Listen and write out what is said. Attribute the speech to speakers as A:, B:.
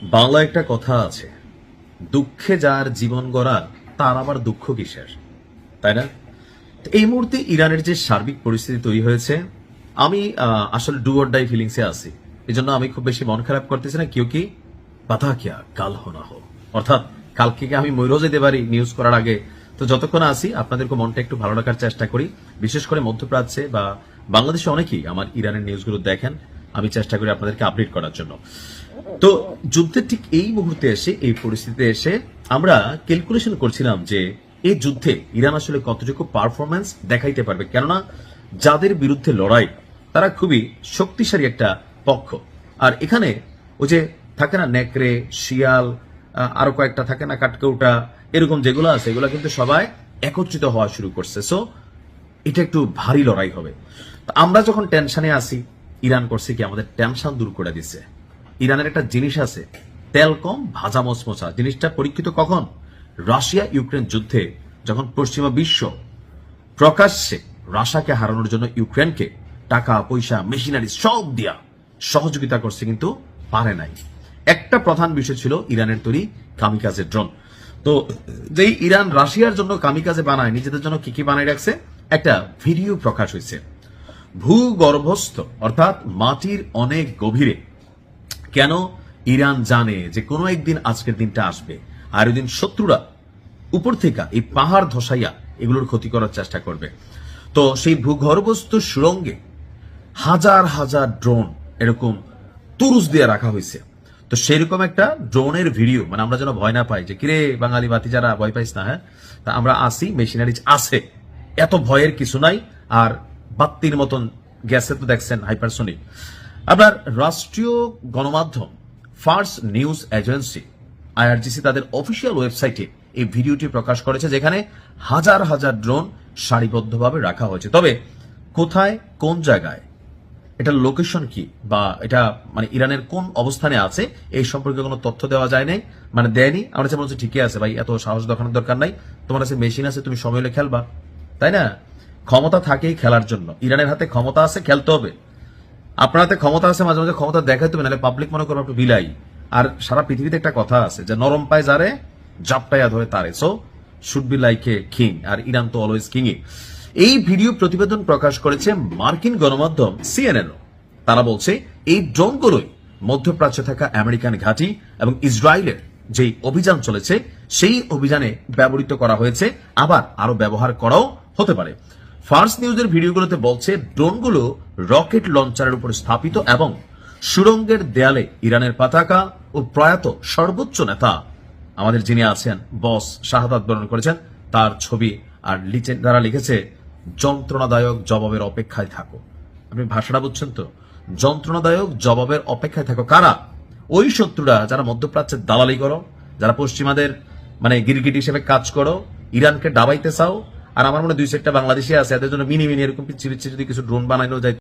A: বাংলা একটা কথা আছে, দুঃখে যার জীবন গড়া তার আবার দুঃখ কিসের, তাই না? তো এই মুহূর্তে ইরানের যে সার্বিক পরিস্থিতি তৈরি হয়েছে, আমি আসলে ডু অর ডাই ফিলিংসে আছি। এই জন্য আমি খুব বেশি মন খারাপ করতেছি না, কেউ কি বাধা কিয়া কাল হো না হো, অর্থাৎ কালকে কি আমি ময়ূরও যেতে পারি নিউজ করার আগে। তো যতক্ষণ আসি আপনাদেরকে মনটা একটু ভালো রাখার চেষ্টা করি, বিশেষ করে মধ্যপ্রাচ্যে বা বাংলাদেশে অনেকেই আমার ইরানের নিউজগুলো দেখেন, আমি চেষ্টা করি আপনাদেরকে আপডেট করার জন্য। তো যুদ্ধের ঠিক এই মুহূর্তে এসে, এই পরিস্থিতিতে এসে আমরা ক্যালকুলেশন করছিলাম যে এই যুদ্ধে ইরান আসলে কতটুকু পারফরমেন্স দেখাইতে পারবে, কেননা যাদের বিরুদ্ধে লড়াই তারা খুবই শক্তিশালী একটা পক্ষ। আর এখানে ওই যে থাকে না নেকড়ে, শিয়াল, আরো কয়েকটা থাকে না কাঠকৌটা, এরকম যেগুলো আছে এগুলো কিন্তু সবাই একত্রিত হওয়া শুরু করছে। সো এটা একটু ভারী লড়াই হবে। তো আমরা যখন টেনশনে আসি, ইরান করছে কি আমাদের টেনশন দূর করে দিচ্ছে। ইরানের একটা জিনিস আছে, তেল কম ভাজা মচমচা। জিনিসটা পরীক্ষিত কখন? রাশিয়া ইউক্রেন যুদ্ধে, যখন পশ্চিমা বিশ্ব প্রকাশ্যে রাশিয়াকে হারানোর জন্য ইউক্রেনকে টাকা পয়সা মেশিনারি সব দিয়া সহযোগিতা করছে, কিন্তু পারে নাই। একটা প্রধান বিষয় ছিল ইরানের তৈরি কামিকাজে ড্রোন। তো যেই ইরান রাশিয়ার জন্য কামিকাজে বানায়, নিজেদের জন্য কি কি বানায় রাখছে, একটা ভিডিও প্রকাশ হয়েছে। ভূগর্ভস্থ অর্থাৎ মাটির অনেক গভীরে, কেন ইরান জানে যে কোনো একদিন আজকের দিনটা আসবে, আর ওই দিন শত্রুরা উপর থেকে এই পাহাড় ধসাইয়া এগুলোর ক্ষতি করার চেষ্টা করবে। তো সেই ভূগর্ভস্থ সুড়ঙ্গে হাজার হাজার ড্রোন এরকম তুরুস দিয়ে রাখা হয়েছে। তো সেরকম একটা ড্রোনের ভিডিও, মানে আমরা যেন ভয় না পাই যে কিরে বাঙালি বাতি যারা ভয় পাইস না, হ্যাঁ তা আমরা আসি, মেশিনারিজ আছে, এত ভয়ের কিছু নাই। আর বাত্তির মতন গ্যাসে তো দেখছেন হাইপারসোনিক। আপনার রাষ্ট্রীয় গণমাধ্যম ফার্স্ট নিউজ এজেন্সি আইআরজিসি তাদের অফিসিয়াল ওয়েবসাইটে এই ভিডিওটি প্রকাশ করেছে, যেখানে হাজার হাজার ড্রোন সারিবদ্ধভাবে রাখা হয়েছে। তবে কোথায়, কোন জায়গায়, এটার লোকেশন কি, বা এটা মানে ইরানের কোন অবস্থানে আছে, এই সম্পর্কে কোনো তথ্য দেওয়া যায় নাই, মানে দেয়নি। আমরা যেমন বলছি ঠিকই আছে ভাই, এত সাহস দেখানোর দরকার নাই, তোমার কাছে মেশিন আছে, তুমি সময় হলে খেলবা, তাই না? ক্ষমতা থাকেই খেলার জন্য, ইরানের হাতে ক্ষমতা আছে, খেলতে হবে। আপনার হাতে ক্ষমতা আছে, মাঝে মাঝে ক্ষমতা দেখাইতে হবে, নাহলে পাবলিক মনে করবে আপনি বিলাই। আর সারা পৃথিবীতে একটা কথা আছে যে নরম পায় যারে জাপটাইয়া ধরে তারে। So should be like a king, আর ইরান তো অলওয়েজ কিং। এই ভিডিও প্রতিবেদন প্রকাশ করেছে মার্কিন গণমাধ্যম সিএনএন। তারা বলছে এই ড্রোনগুলোই মধ্যপ্রাচ্যে থাকা আমেরিকান ঘাঁটি এবং ইসরায়েলের যে অভিযান চলেছে সেই অভিযানে ব্যবহৃত করা হয়েছে, আবার আরো ব্যবহার করাও হতে পারে। ফার্স্ট নিউজের ভিডিওগুলোতে বলছে ড্রোনগুলো রকেট লঞ্চারের উপর স্থাপিত এবং সুড়ঙ্গের দেয়ালে ইরানের পতাকা ও প্রয়াত সর্বোচ্চ নেতা আমাদের যিনি আছেন বস শাহাদাত বরণ করেছেন তার ছবি, আর যারা লিখেছে যন্ত্রণাদায়ক জবাবের অপেক্ষায় থাকো। আপনি ভাষাটা বুঝছেন তো? যন্ত্রণাদায়ক জবাবের অপেক্ষায় থাকো। কারা? ওই শত্রুরা যারা মধ্যপ্রাচ্যের দালালি করো, যারা পশ্চিমাদের মানে গিরগিটি হিসেবে কাজ করো, ইরানকে ডাবাইতে চাও। আর আমার মনে 2-4টা বাংলাদেশি আছে, এদের জন্য মিনি মিনি এরকম পিচ্ছি পিচ্ছি যদি কিছু ড্রোন বানানো যায়